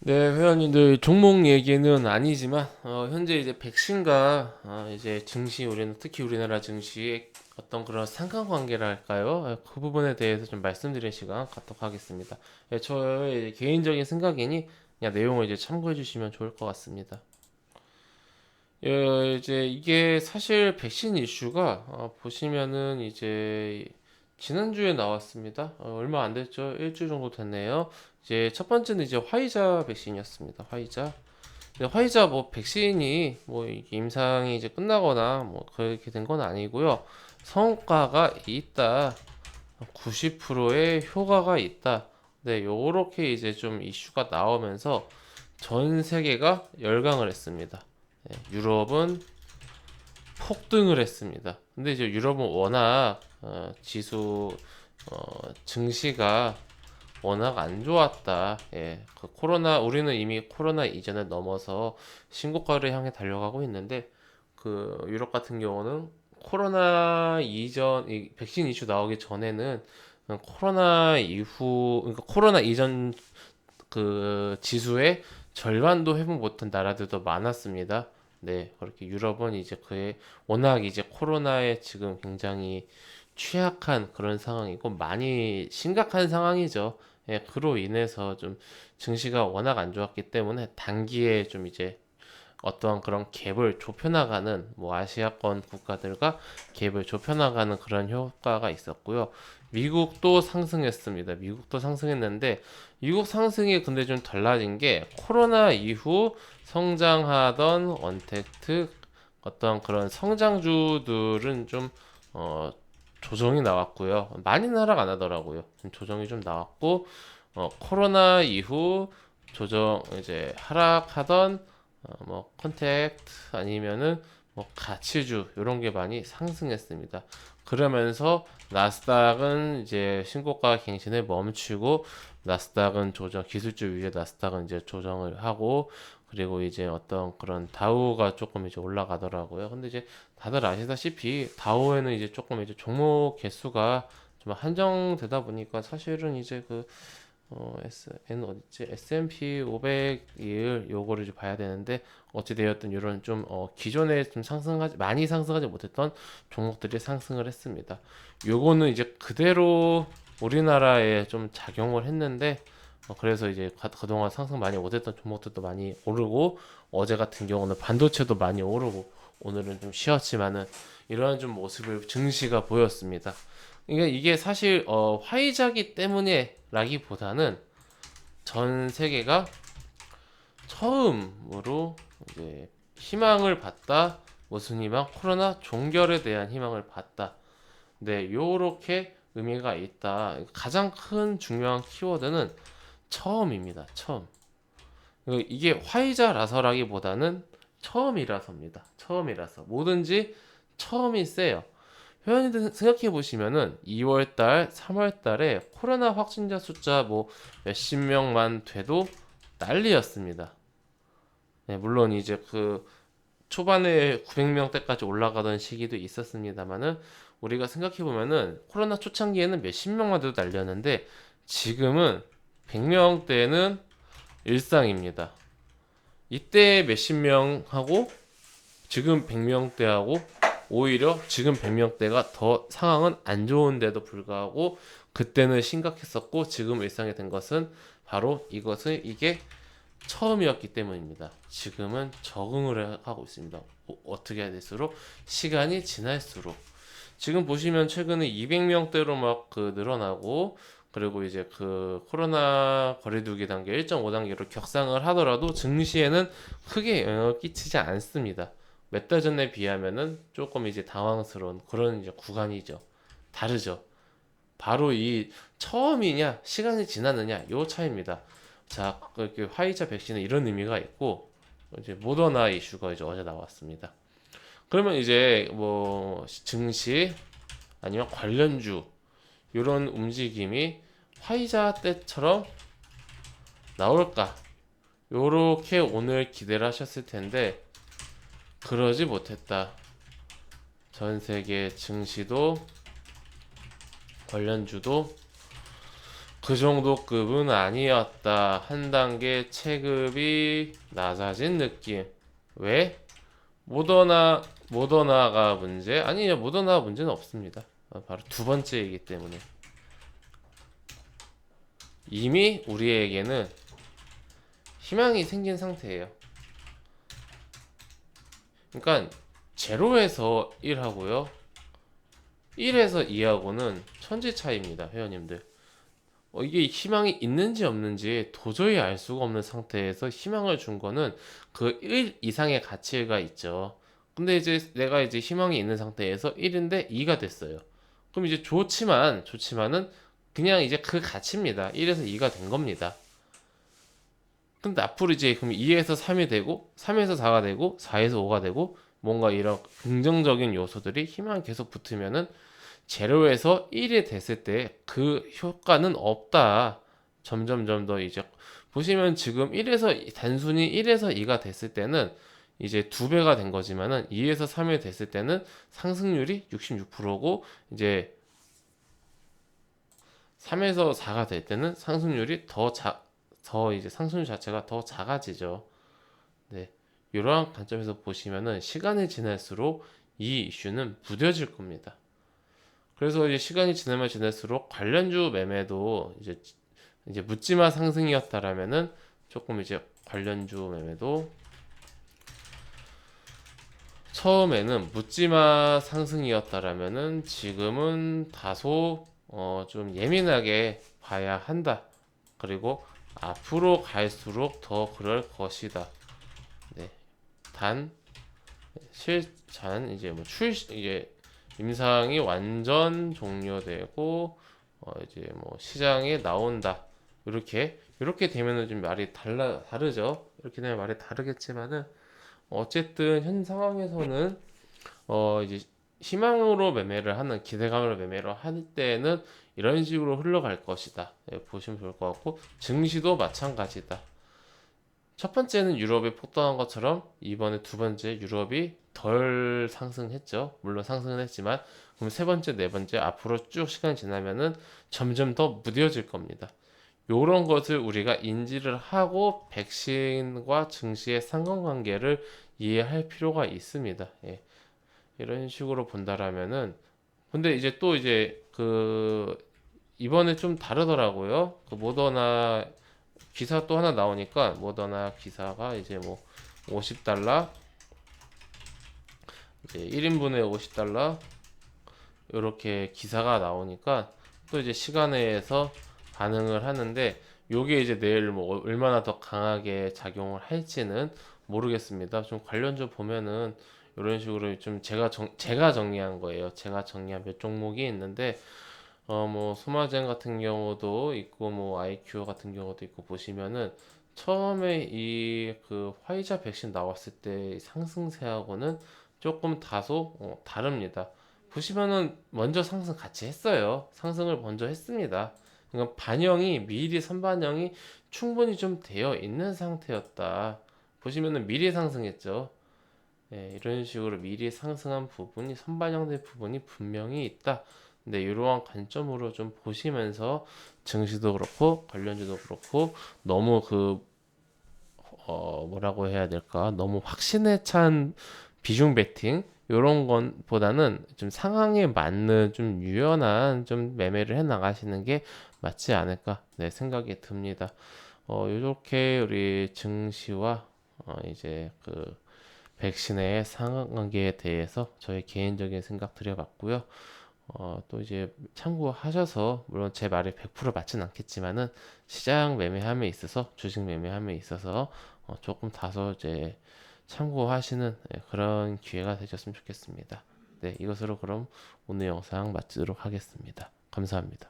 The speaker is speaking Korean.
네, 회원님들 종목 얘기는 아니지만 현재 이제 백신과 이제 증시 우리는 특히 우리나라 증시의 어떤 그런 상관관계랄까요? 그 부분에 대해서 좀 말씀드릴 시간 갖도록 하겠습니다. 저의 개인적인 생각이니 그냥 내용을 이제 참고해 주시면 좋을 것 같습니다. 이제 이게 사실 백신 이슈가 보시면은 이제 지난주에 나왔습니다. 얼마 안 됐죠? 일주일 정도 됐네요. 이제 첫 번째는 이제 화이자 백신이었습니다. 화이자. 근데 화이자 뭐 백신이 뭐 이게 임상이 이제 끝나거나 뭐 그렇게 된 건 아니고요. 성과가 있다. 90%의 효과가 있다. 네, 요렇게 이제 좀 이슈가 나오면서 전 세계가 열광을 했습니다. 네, 유럽은 폭등을 했습니다. 근데 이제 유럽은 워낙 지수 증시가 워낙 안 좋았다. 예, 그 코로나 우리는 이미 코로나 이전을 넘어서 신고가를 향해 달려가고 있는데 그 유럽 같은 경우는 코로나 이전 이 백신 이슈 나오기 전에는 코로나 이후 그러니까 코로나 이전 그 지수의 절반도 회복 못한 나라들도 많았습니다. 네, 그렇게 유럽은 이제 그의 워낙 이제 코로나에 지금 굉장히 취약한 그런 상황이고 많이 심각한 상황이죠. 예, 그로 인해서 좀 증시가 워낙 안 좋았기 때문에 단기에 좀 이제 어떠한 그런 갭을 좁혀나가는 뭐 아시아권 국가들과 갭을 좁혀나가는 그런 효과가 있었고요. 미국도 상승했습니다. 미국도 상승했는데 미국 상승이 근데 좀 달라진 게 코로나 이후 성장하던 언택트 어떤 그런 성장주들은 좀 어, 조정이 나왔고요. 많이는 하락 안 하더라고요. 좀 조정이 좀 나왔고 코로나 이후 조정 이제 하락하던 뭐 컨택트 아니면은 뭐 가치주 이런 게 많이 상승했습니다. 그러면서 나스닥은 이제 신고가 갱신을 멈추고 나스닥은 조정 기술주 위에 나스닥은 이제 조정을 하고 그리고 이제 어떤 그런 다우가 조금 이제 올라가더라고요. 근데 이제 다들 아시다시피 다우에는 이제 조금 이제 종목 개수가 좀 한정되다 보니까 사실은 이제 그 N 어딨지? S&P 500일 요거를 이제 봐야 되는데 어찌 되었든 이런 좀 기존에 좀 상승하지 많이 상승하지 못했던 종목들이 상승을 했습니다. 요거는 이제 그대로 우리나라에 좀 작용을 했는데 그래서 이제 그동안 상승 많이 못했던 종목들도 많이 오르고 어제 같은 경우는 반도체도 많이 오르고 오늘은 좀 쉬었지만은 이러한 좀 모습을 증시가 보였습니다. 그러니까 이게 사실 화이자기 때문에라기보다는 전 세계가 처음으로 이제 희망을 봤다. 무슨 희망? 코로나 종결에 대한 희망을 봤다. 네, 요렇게 의미가 있다. 가장 큰 중요한 키워드는 처음입니다. 처음. 이게 화이자라서라기보다는 처음이라서입니다. 처음이라서 뭐든지 처음이 세요. 회원님들 생각해 보시면은 2월 달, 3월 달에 코로나 확진자 숫자 뭐 몇십 명만 돼도 난리였습니다. 네, 물론 이제 그 초반에 900명대까지 올라가던 시기도 있었습니다만은 우리가 생각해 보면은 코로나 초창기에는 몇십 명만 돼도 난리였는데 지금은 100명대는 일상입니다. 이때 몇십 명하고 지금 100명대하고 오히려 지금 100명대가 더 상황은 안 좋은데도 불구하고 그때는 심각했었고 지금 일상이 된 것은 바로 이것은 이게 처음이었기 때문입니다. 지금은 적응을 하고 있습니다. 어떻게 해야 될수록 시간이 지날수록 지금 보시면 최근에 200명대로 막 그 늘어나고 그리고 이제 그 코로나 거리두기 단계 1.5단계로 격상을 하더라도 증시에는 크게 영향을 끼치지 않습니다. 몇 달 전에 비하면은 조금 이제 당황스러운 그런 이제 구간이죠. 다르죠. 바로 이 처음이냐 시간이 지났느냐 요 차이입니다. 자, 그 화이자 백신은 이런 의미가 있고 이제 모더나 이슈가 이제 어제 나왔습니다. 그러면 이제 뭐 증시 아니면 관련주 이런 움직임이 화이자 때처럼 나올까? 요렇게 오늘 기대를 하셨을 텐데 그러지 못했다. 전 세계 증시도 관련주도 그 정도 급은 아니었다. 한 단계 체급이 낮아진 느낌. 왜? 모더나가 문제? 아니요, 모더나가 문제는 없습니다. 바로 두 번째이기 때문에. 이미 우리에게는 희망이 생긴 상태예요. 그러니까 제로에서 1하고요. 1에서 2하고는 천지 차이입니다, 회원님들. 이게 희망이 있는지 없는지 도저히 알 수가 없는 상태에서 희망을 준 거는 그 1 이상의 가치가 있죠. 근데 이제 내가 이제 희망이 있는 상태에서 1인데 2가 됐어요. 그럼 이제 좋지만은 그냥 이제 그 가치입니다. 1에서 2가 된 겁니다. 근데 앞으로 이제 그럼 2에서 3이 되고 3에서 4가 되고 4에서 5가 되고 뭔가 이런 긍정적인 요소들이 희망이 계속 붙으면은 제로에서 1이 됐을 때 그 효과는 없다. 점점점 더 이제 보시면 지금 단순히 1에서 2가 됐을 때는 이제 두 배가 된 거지만은 2에서 3이 됐을 때는 상승률이 66%고 이제 3에서 4가 될 때는 상승률이 더 이제 상승률 자체가 더 작아지죠. 네. 이러한 관점에서 보시면은 시간이 지날수록 이 이슈는 무뎌질 겁니다. 그래서 이제 시간이 지나면 지날수록 관련주 매매도 이제 묻지마 상승이었다라면은 조금 이제 관련주 매매도 처음에는 묻지마 상승이었다라면은 지금은 다소 좀 예민하게 봐야 한다. 그리고 앞으로 갈수록 더 그럴 것이다. 네. 단 실찬 이제 이제 임상이 완전 종료되고 이제 뭐 시장에 나온다. 이렇게 되면은 좀 말이 다르죠. 이렇게 되면 말이 다르겠지만은 어쨌든 현 상황에서는 이제 희망으로 매매를 하는 기대감으로 매매를 할 때는 이런 식으로 흘러갈 것이다. 예, 보시면 좋을 것 같고 증시도 마찬가지다. 첫 번째는 유럽이 폭등한 것처럼 이번에 두 번째 유럽이 덜 상승했죠. 물론 상승은 했지만 그럼 세 번째, 네 번째 앞으로 쭉 시간이 지나면은 점점 더 무뎌질 겁니다. 이런 것을 우리가 인지를 하고 백신과 증시의 상관관계를 이해할 필요가 있습니다. 예, 이런 식으로 본다라면은 근데 이제 또 이제 그 이번에 좀 다르더라고요. 그 모더나 기사 또 하나 나오니까 모더나 기사가 이제 뭐 50달러 이제 1인분에 50달러 이렇게 기사가 나오니까 또 이제 시간에서 반응을 하는데 요게 이제 내일 뭐 얼마나 더 강하게 작용을 할지는 모르겠습니다. 좀 관련주 보면은 이런 식으로 좀 제가 정리한 거예요. 제가 정리한 몇 종목이 있는데 뭐 소마젠 같은 경우도 있고 뭐 아이큐 같은 경우도 있고 보시면은 처음에 이 그 화이자 백신 나왔을 때 상승세하고는 조금 다소 다릅니다. 보시면은 먼저 상승 같이 했어요. 상승을 먼저 했습니다. 그러니까 미리 선반영이 충분히 좀 되어 있는 상태였다. 보시면은 미리 상승했죠. 예, 이런 식으로 미리 상승한 부분이 선반영된 부분이 분명히 있다. 근데 이러한 관점으로 좀 보시면서 증시도 그렇고 관련주도 그렇고 너무 뭐라고 해야 될까? 너무 확신에 찬 비중 베팅 이런 것보다는 좀 상황에 맞는 좀 유연한 좀 매매를 해 나가시는 게 맞지 않을까 네, 생각이 듭니다. 이렇게 우리 증시와 이제 그 백신의 상관관계에 대해서 저의 개인적인 생각 드려봤고요. 또 이제 참고하셔서 물론 제 말이 100% 맞진 않겠지만은 시장 매매함에 있어서 주식 매매함에 있어서 조금 다소 이제 참고하시는 그런 기회가 되셨으면 좋겠습니다. 네, 이것으로 그럼 오늘 영상 마치도록 하겠습니다. 감사합니다.